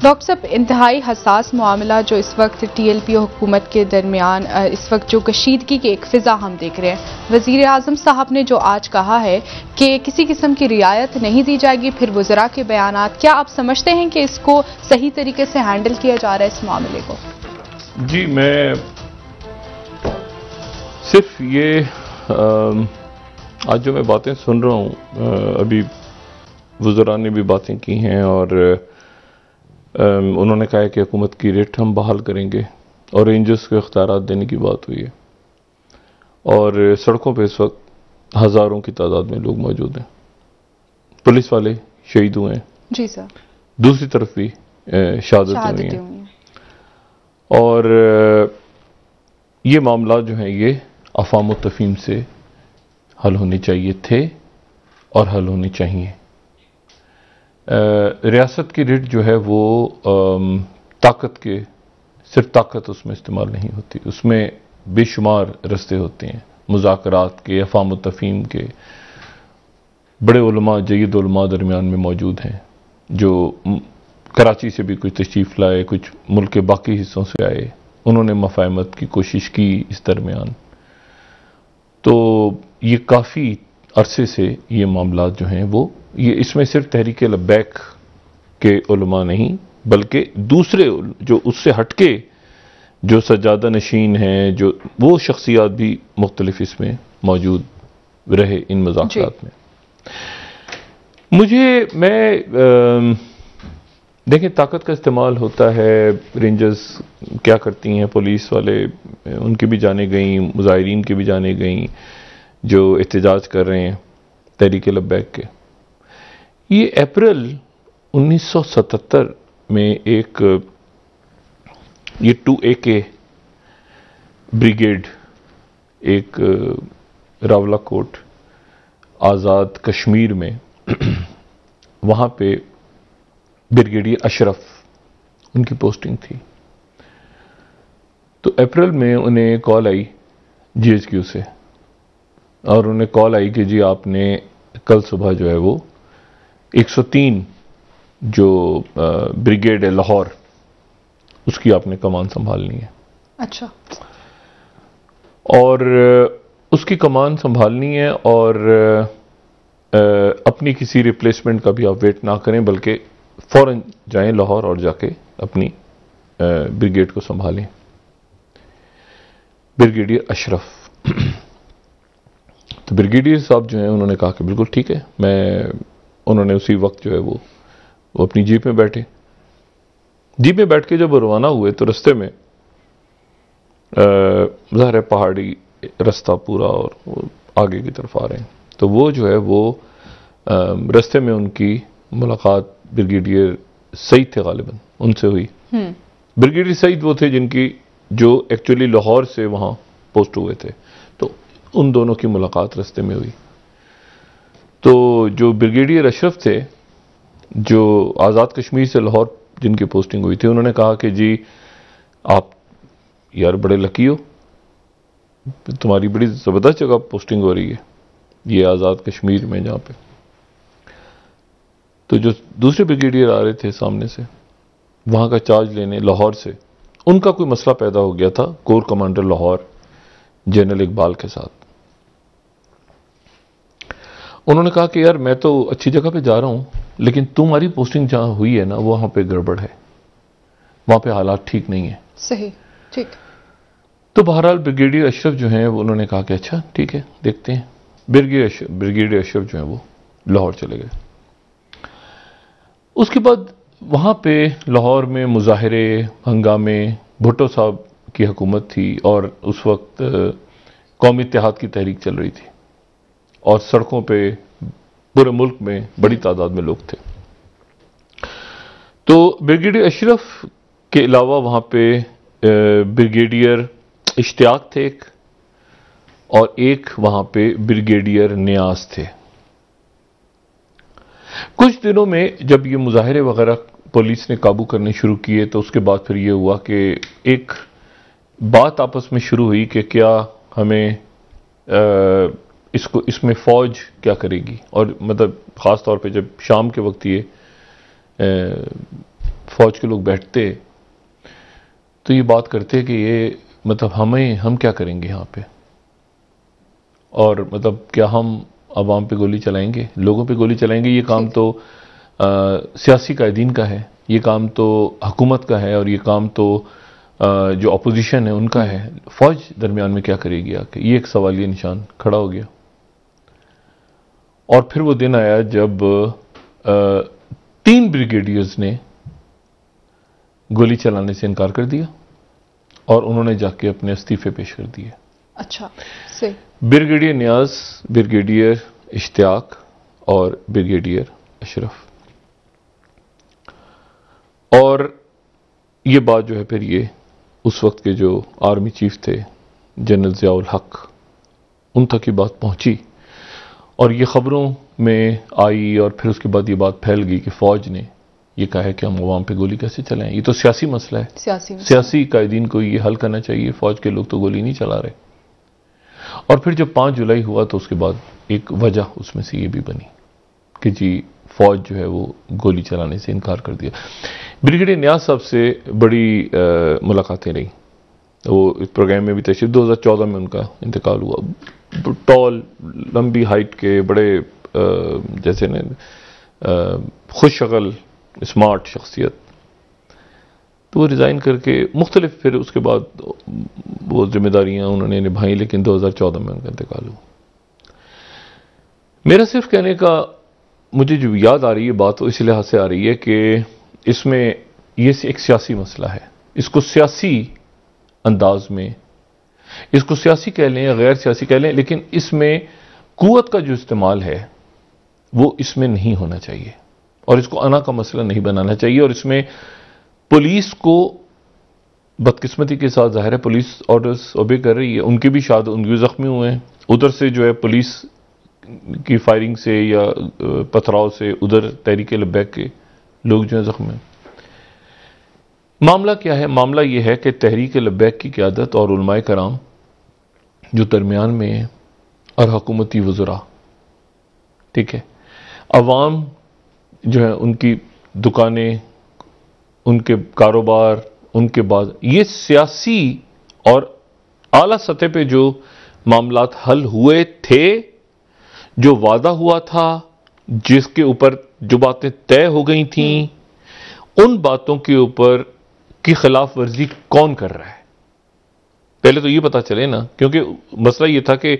Doctor صاحب، انتہائی حساس معاملہ جو اس وقت ٹی ایل پی اور حکومت کے درمیان اس وقت جو کشیدگی کی ایک فضا ہم دیکھ رہے ہیں، وزیر اعظم صاحب نے جو آج کہا ہے کہ کسی قسم کی رعایت نہیں دی جائے گی، پھر وزراء کے بیانات، کیا آپ سمجھتے ہیں کہ اس کو صحیح طریقے سے ہینڈل کیا جا رہا ہے اس معاملے کو؟ جی، میں صرف یہ آج جو میں باتیں سن رہا ہوں، ابھی وزراء نے بھی باتیں کی ہیں اور انہوں نے کہا ہے کہ حکومت کی ریٹ ہم بحال کریں گے اور رینجرز کو اختیارات دینے کی بات ہوئی ہے، اور سڑکوں پہ اس وقت ہزاروں کی تعداد میں لوگ موجود ہیں، پولیس والے شہید ہوئے ہیں، جی سر، دوسری طرف بھی شہادتیں ہوئی ہیں، اور یہ معاملات جو ہیں یہ افہام و تفہیم سے حل ہونے چاہیے تھے اور حل ہونی چاہیے۔ ریاست کی ریٹ جو ہے وہ طاقت کے صرف طاقت اس میں استعمال نہیں ہوتی، اس میں بے شمار رستے ہوتے ہیں، مذاکرات کے، افہام و تفہیم کے۔ بڑے علماء، جید علماء درمیان میں موجود ہیں جو کراچی سے بھی کچھ تشریف لائے، کچھ ملک کے باقی حصوں سے آئے، انہوں نے مفاہمت کی کوشش کی اس درمیان۔ تو یہ کافی عرصے سے یہ معاملات جو ہیں وہ اس میں صرف تحریک لبیک کے علماء نہیں بلکہ دوسرے جو اس سے ہٹ کے جو سجادہ نشین ہیں، جو وہ شخصیات بھی مختلف اس میں موجود رہے ان مذاکرات میں۔ دیکھیں، طاقت کا استعمال ہوتا ہے، رینجرز کیا کرتی ہیں، پولیس والے ان کی بھی جانیں گئیں، مظاہرین کی بھی جانیں گئیں جو احتجاج کر رہے ہیں تحریک لبیک کے۔ یہ اپریل 1977 میں ایک یہ 2AK بریگیڈ، ایک راولہ کوٹ آزاد کشمیر میں، وہاں پہ بریگیڈیئر اشرف ان کی پوسٹنگ تھی۔ تو اپریل میں انہیں کال آئی GHQ سے، اور انہیں کال آئی کہ جی آپ نے کل صبح جو ہے وہ 103 جو بریگیڈ ہے لاہور، اس کی آپ نے کمان سنبھالنی ہے۔ اچھا۔ اور اس کی کمان سنبھالنی ہے اور اپنی کسی ریپلیسمنٹ کا بھی آپ ویٹ نہ کریں، بلکہ فوراً جائیں لاہور اور جا کے اپنی بریگیڈ کو سنبھالیں۔ بریگیڈیئر اشرف، تو بریگیڈیئر صاحب جو ہیں انہوں نے کہا کہ بالکل ٹھیک ہے، انہوں نے اسی وقت جو ہے وہ اپنی جیپ میں بیٹھے، جیپ میں بیٹھ کے جب وہ روانہ ہوئے تو رستے میں ظاہر ہے پہاڑی رستہ پورا اور وہ آگے کی طرف آ رہے ہیں، تو وہ جو ہے وہ رستے میں ان کی ملاقات بریگیڈیئر سعید تھے غالباً، ان سے ہوئی۔ بریگیڈیئر سعید وہ تھے جن کی جو ایکچولی لاہور سے وہاں پوسٹ ہوئے تھے، تو ان دونوں کی ملاقات رستے میں ہوئی۔ تو جو بریگیڈیئر اشرف تھے جو آزاد کشمیر سے لاہور جن کی پوسٹنگ ہوئی تھی، انہوں نے کہا کہ جی آپ یار بڑے لکی ہو، تمہاری بڑی زبردست جگہ پوسٹنگ ہو رہی ہے یہ آزاد کشمیر میں جہاں پہ۔ تو جو دوسرے بریگیڈیئر آ رہے تھے سامنے سے وہاں کا چارج لینے لاہور سے، ان کا کوئی مسئلہ پیدا ہو گیا تھا corps commander Lahore general Iqbal کے ساتھ۔ انہوں نے کہا کہ یار میں تو اچھی جگہ پہ جا رہا ہوں، لیکن تمہاری پوسٹنگ جہاں ہوئی ہے نا وہاں پہ گڑبڑ ہے، وہاں پہ حالات ٹھیک نہیں ہیں۔ صحیح، ٹھیک۔ تو بہرحال بریگیڈیئر اشرف جو ہیں وہ انہوں نے کہا کہ اچھا ٹھیک ہے دیکھتے ہیں۔ بریگیڈیئر اشرف جو ہیں وہ لاہور چلے گئے۔ اس کے بعد وہاں پہ لاہور میں مظاہرے، ہنگامے، بھٹو صاحب کی حکومت تھی اور اس وقت قومی اتحاد کی تحریک چل رہی تھی، اور سڑکوں پہ پورے ملک میں بڑی تعداد میں لوگ تھے۔ تو بریگیڈیئر اشرف کے علاوہ وہاں پہ بریگیڈیئر اشتیاق تھے ایک، اور ایک وہاں پہ بریگیڈیئر نیاز تھے۔ کچھ دنوں میں جب یہ مظاہرے وغیرہ پولیس نے قابو کرنے شروع کیے تو اس کے بعد پھر یہ ہوا کہ ایک بات آپس میں شروع ہوئی کہ کیا ہمیں اس میں فوج کیا کرے گی، اور مطلب خاص طور پہ جب شام کے وقت یہ فوج کے لوگ بیٹھتے تو یہ بات کرتے کہ یہ مطلب ہم کیا کریں گے یہاں پہ، اور مطلب کیا ہم عوام پہ گولی چلائیں گے، لوگوں پہ گولی چلائیں گے؟ یہ کام تو سیاسی قائدین کا ہے، یہ کام تو حکومت کا ہے، اور یہ کام تو جو اپوزیشن ہے ان کا ہے، فوج درمیان میں کیا کرے گی آ کے؟ یہ ایک سوالیہ نشان کھڑا ہو گیا۔ اور پھر وہ دن آیا جب 3 بریگیڈیئرز نے گولی چلانے سے انکار کر دیا اور انہوں نے جا کے اپنے استعفے پیش کر دیے۔ اچھا، صحیح۔ بریگیڈیئر نیاز، بریگیڈیئر اشتیاق اور بریگیڈیئر اشرف۔ اور یہ بات جو ہے پھر یہ اس وقت کے جو آرمی چیف تھے جنرل ضیاء الحق، ان تک یہ بات پہنچی اور یہ خبروں میں آئی، اور پھر اس کے بعد یہ بات پھیل گئی کہ فوج نے یہ کہا ہے کہ ہم عوام پہ گولی کیسے چلائیں، یہ تو سیاسی مسئلہ ہے، سیاسی قائدین کو یہ حل کرنا چاہیے، فوج کے لوگ تو گولی نہیں چلا رہے۔ اور پھر جب 5 جولائی ہوا تو اس کے بعد ایک وجہ اس میں سے یہ بھی بنی کہ جی فوج جو ہے وہ گولی چلانے سے انکار کر دیا۔ بریگیڈیئر نیاز صاحب سے بڑی ملاقاتیں رہی، وہ اس پروگرام میں بھی تشریف، 2014 میں ان کا انتقال ہوا۔ ٹال، لمبی ہائٹ کے، بڑے جیسے خوش شکل، اسمارٹ شخصیت، تو وہ ریزائن کر کے مختلف پھر اس کے بعد وہ ذمہ داریاں انہوں نے نبھائیں، لیکن 2014 میں ان کا انتقال ہوا۔ میرا صرف کہنے کا مجھے جو یاد آ رہی ہے بات، وہ اس لحاظ سے آ رہی ہے کہ اس میں یہ ایک سیاسی مسئلہ ہے، اس کو سیاسی انداز میں، اس کو سیاسی کہہ لیں یا غیر سیاسی کہہ لیں، لیکن اس میں قوت کا جو استعمال ہے وہ اس میں نہیں ہونا چاہیے، اور اس کو انا کا مسئلہ نہیں بنانا چاہیے۔ اور اس میں پولیس کو بدقسمتی کے ساتھ ظاہر ہے پولیس آرڈرز اوبے کر رہی ہے، ان کے بھی شاید ان بھی زخمی ہوئے ہیں، ادھر سے جو ہے پولیس کی فائرنگ سے یا پتھراؤ سے ادھر تحریک لبیک کے لوگ جو ہیں زخمی ہیں۔ معاملہ کیا ہے؟ معاملہ یہ ہے کہ تحریک لبیک کی قیادت اور علماء کرام جو درمیان میں ہیں اور حکومتی وزراء، ٹھیک ہے، عوام جو ہے ان کی دکانیں، ان کے کاروبار، ان کے بعد یہ سیاسی اور اعلیٰ سطح پہ جو معاملات حل ہوئے تھے، جو وعدہ ہوا تھا، جس کے اوپر جو باتیں طے ہو گئی تھیں، ان باتوں کے اوپر کی خلاف ورزی کون کر رہا ہے؟ پہلے تو یہ پتا چلے نا، کیونکہ مسئلہ یہ تھا کہ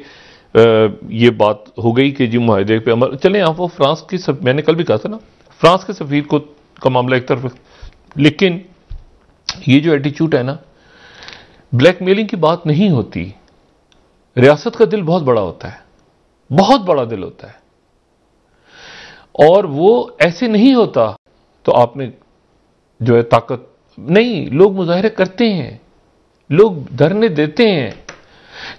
یہ بات ہو گئی کہ جی معاہدے پہ عمل چلیں۔ آپ وہ فرانس کی میں نے کل بھی کہا تھا نا، فرانس کے سفیر کا معاملہ ایک طرف، لیکن یہ جو ایٹیچیوڈ ہے نا، بلیک میلنگ کی بات نہیں ہوتی، ریاست کا دل بہت بڑا ہوتا ہے، بہت بڑا دل ہوتا ہے، اور وہ ایسے نہیں ہوتا تو آپ نے جو ہے طاقت نہیں، لوگ مظاہرے کرتے ہیں، لوگ دھرنے دیتے ہیں،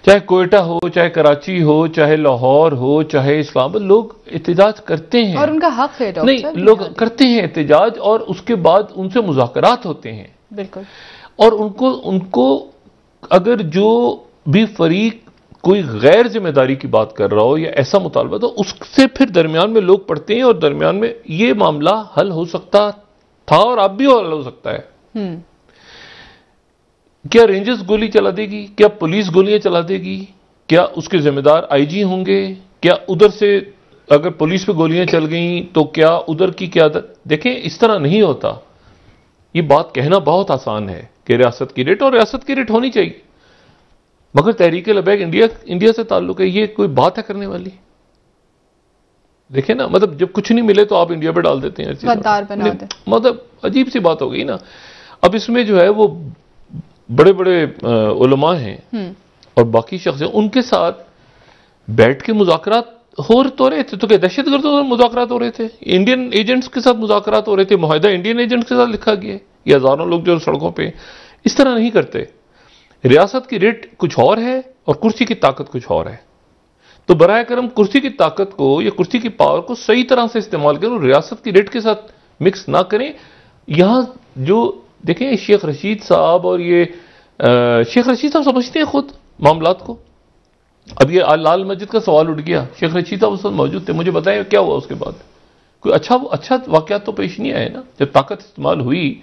چاہے کوئٹہ ہو، چاہے کراچی ہو، چاہے لاہور ہو، چاہے اسلام آباد، لوگ احتجاج کرتے ہیں، اور ان کا حق ہے نہیں لوگ کرتے ہیں احتجاج، اور اس کے بعد ان سے مذاکرات ہوتے ہیں، بالکل، اور ان کو اگر جو بھی فریق کوئی غیر ذمہ داری کی بات کر رہا ہو یا ایسا مطالبہ تو اس سے پھر درمیان میں لوگ پڑتے ہیں، اور درمیان میں یہ معاملہ حل ہو سکتا تھا اور اب بھی حل ہو سکتا ہے۔ کیا رینجرز گولی چلا دے گی؟ کیا پولیس گولیاں چلا دے گی؟ کیا اس کے ذمہ دار آئی جی ہوں گے؟ کیا ادھر سے اگر پولیس پہ گولیاں چل گئیں تو کیا ادھر کی قیادت؟ دیکھیں اس طرح نہیں ہوتا، یہ بات کہنا بہت آسان ہے کہ ریاست کی ریٹ، اور ریاست کی ریٹ ہونی چاہیے، مگر تحریک لبیک انڈیا سے تعلق ہے، یہ کوئی بات ہے کرنے والی؟ دیکھیں نا، مطلب جب کچھ نہیں ملے تو آپ انڈیا پہ ڈال دیتے ہیں، غدار بنا دیں، مطلب عجیب سی بات ہو گئی نا۔ اب اس میں جو ہے وہ بڑے بڑے علماء ہیں اور باقی شخص ہیں، ان کے ساتھ بیٹھ کے مذاکرات ہو رہے تھے، تو کہ دہشت گردوں سے مذاکرات ہو رہے تھے، انڈین ایجنٹس کے ساتھ مذاکرات ہو رہے تھے، معاہدہ انڈین ایجنٹس کے ساتھ لکھا گیا ہے، یہ ہزاروں لوگ جو سڑکوں پہ، اس طرح نہیں کرتے۔ ریاست کی ریٹ کچھ اور ہے اور کرسی کی طاقت کچھ اور ہے، تو براہ کرم کرسی کی طاقت کو یا کرسی کی پاور کو صحیح طرح سے استعمال کریں، ریاست کی ریٹ کے ساتھ مکس نہ کریں۔ یہاں جو دیکھیں شیخ رشید صاحب، اور یہ شیخ رشید صاحب سمجھتے ہیں خود معاملات کو۔ اب یہ لال مسجد کا سوال اٹھ گیا، شیخ رشید صاحب اس وقت موجود تھے، مجھے بتائیں کیا ہوا اس کے بعد؟ کوئی اچھا واقعات تو پیش نہیں آئے نا. جب طاقت استعمال ہوئی،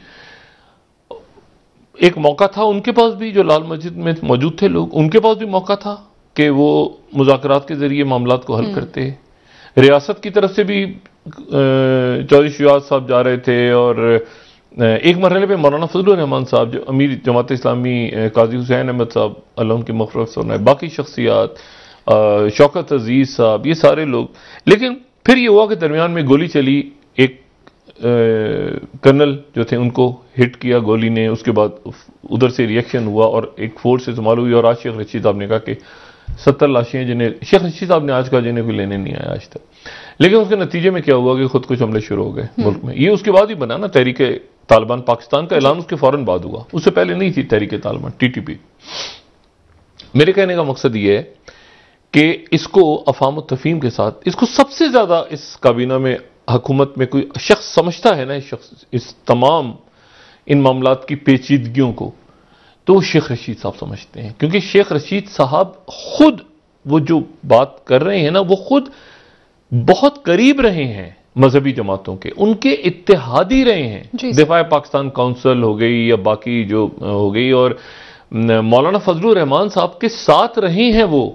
ایک موقع تھا ان کے پاس بھی، جو لال مسجد میں موجود تھے لوگ، ان کے پاس بھی موقع تھا کہ وہ مذاکرات کے ذریعے معاملات کو حل کرتے. ریاست کی طرف سے بھی چودھری شجاعت صاحب جا رہے تھے، اور ایک مرحلے پہ مولانا فضل الرحمان صاحب جو امیر جماعت اسلامی، قاضی حسین احمد صاحب اللہ ان کی مغفرت فرمائے، باقی شخصیات، شوکت عزیز صاحب، یہ سارے لوگ. لیکن پھر یہ ہوا کہ درمیان میں گولی چلی، ایک کرنل جو تھے ان کو ہٹ کیا گولی نے، اس کے بعد ادھر سے ریئیکشن ہوا اور ایک فورس استعمال ہوئی، اور آج شیخ رشید صاحب نے کہا کہ 70 لاشیں جنہیں شیخ رشید صاحب نے آج کہا جنہیں کوئی لینے نہیں آیا آج تک. لیکن اس کے نتیجے میں کیا ہوا کہ خود کچھ حملے شروع ہو گئے ملک میں. یہ اس کے بعد ہی بنا نا تحریک طالبان پاکستان کا اعلان، اس کے فوراً بعد ہوا، اس سے پہلے نہیں تھی تحریک طالبان، TTP. میرے کہنے کا مقصد یہ ہے کہ اس کو افہام و تفہیم کے ساتھ، اس کو سب سے زیادہ اس کابینہ میں حکومت میں کوئی شخص سمجھتا ہے نا، اس تمام ان معاملات کی پیچیدگیوں کو، تو وہ شیخ رشید صاحب سمجھتے ہیں. کیونکہ شیخ رشید صاحب خود وہ جو بات کر رہے ہیں نا، وہ خود بہت قریب رہے ہیں مذہبی جماعتوں کے، ان کے اتحادی رہے ہیں. دفاع پاکستان کونسل ہو گئی یا باقی جو ہو گئی، اور مولانا فضل الرحمان صاحب کے ساتھ رہے ہیں وہ.